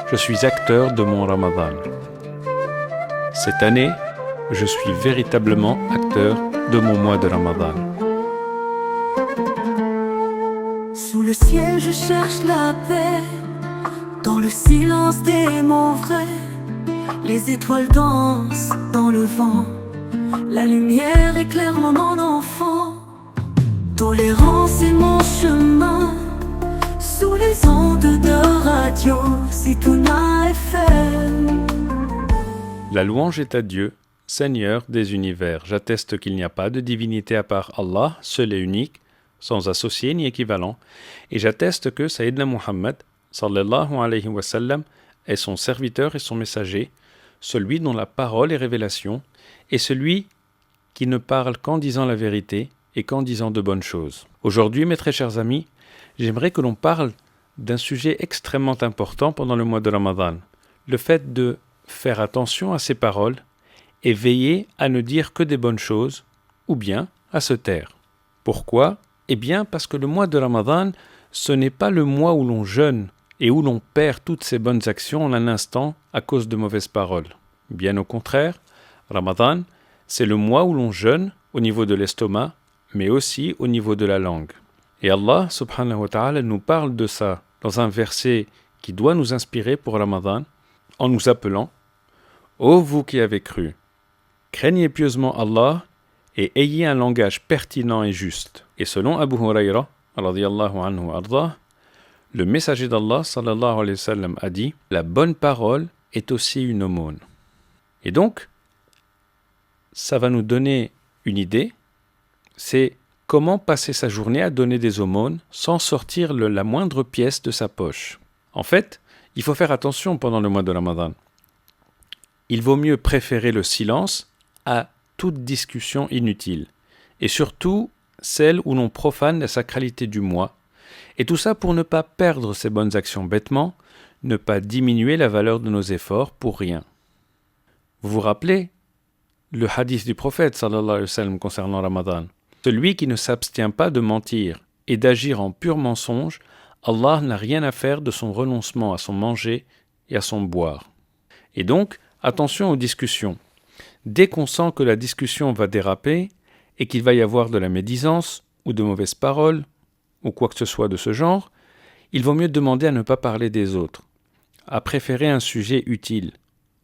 je suis acteur de mon Ramadan. Cette année, je suis véritablement acteur de mon mois de Ramadan. Sous le ciel, je cherche la paix, dans le silence des mots vrais. Les étoiles dansent dans le vent, la lumière éclaire mon enfant. Tolérance est mon chemin, sous les ondes de radio, Zitouna FM. La louange est à Dieu, Seigneur des univers. J'atteste qu'il n'y a pas de divinité à part Allah, seul et unique, sans associé ni équivalent. Et j'atteste que Sayyidina Muhammad, sallallahu alayhi wa sallam, est son serviteur et son messager, celui dont la parole est révélation, et celui qui ne parle qu'en disant la vérité et qu'en disant de bonnes choses. Aujourd'hui, mes très chers amis, j'aimerais que l'on parle d'un sujet extrêmement important pendant le mois de Ramadan, le fait de faire attention à ses paroles et veiller à ne dire que des bonnes choses, ou bien à se taire. Pourquoi ? Eh bien, parce que le mois de Ramadan, ce n'est pas le mois où l'on jeûne et où l'on perd toutes ses bonnes actions en un instant à cause de mauvaises paroles. Bien au contraire, Ramadan, c'est le mois où l'on jeûne au niveau de l'estomac, mais aussi au niveau de la langue. Et Allah, subhanahu wa ta'ala, nous parle de ça dans un verset qui doit nous inspirer pour Ramadan, en nous appelant « Ô vous qui avez cru, craignez pieusement Allah et ayez un langage pertinent et juste. » Et selon Abu Huraira, radiyallahu anhu arda, le messager d'Allah, sallallahu alayhi wa sallam, a dit « La bonne parole est aussi une aumône. » Et donc, ça va nous donner une idée, c'est comment passer sa journée à donner des aumônes sans sortir la moindre pièce de sa poche. En fait, il faut faire attention pendant le mois de Ramadan. Il vaut mieux préférer le silence à toute discussion inutile, et surtout celle où l'on profane la sacralité du mois, et tout ça pour ne pas perdre ses bonnes actions bêtement, ne pas diminuer la valeur de nos efforts pour rien. Vous vous rappelez le hadith du prophète sallallahu alayhi wa sallam concernant Ramadan? Celui qui ne s'abstient pas de mentir et d'agir en pur mensonge, Allah n'a rien à faire de son renoncement à son manger et à son boire. Et donc, attention aux discussions. Dès qu'on sent que la discussion va déraper et qu'il va y avoir de la médisance ou de mauvaises paroles ou quoi que ce soit de ce genre, il vaut mieux demander à ne pas parler des autres, à préférer un sujet utile,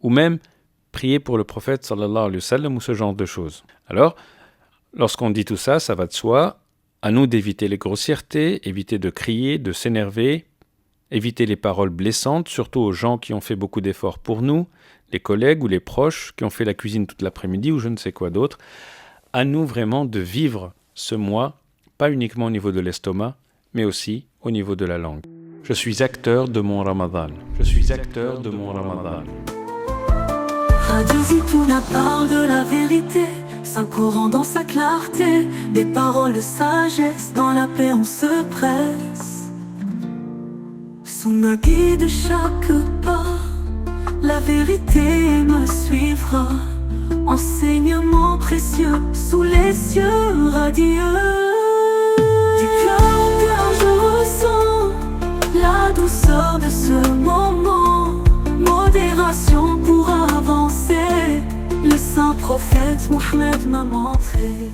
ou même prier pour le prophète sallallahu alayhi wa sallam ou ce genre de choses. Alors, lorsqu'on dit tout ça, ça va de soi, à nous d'éviter les grossièretés, éviter de crier, de s'énerver, éviter les paroles blessantes, surtout aux gens qui ont fait beaucoup d'efforts pour nous, les collègues ou les proches qui ont fait la cuisine toute l'après-midi ou je ne sais quoi d'autre. À nous vraiment de vivre ce mois, pas uniquement au niveau de l'estomac, mais aussi au niveau de la langue. Je suis acteur de mon Ramadan. Je suis acteur de mon Ramadan. Radio Zitouna parle de la vérité, Saint-Coran dans sa clarté, des paroles de sagesse, dans la paix on se presse. Sous ma guide chaque pas, la vérité me suivra. Enseignement précieux, sous les cieux radieux. Du cœur au cœur je ressens la douceur de ce moment. Modération pour avancer, le saint prophète Mohammed m'a montré.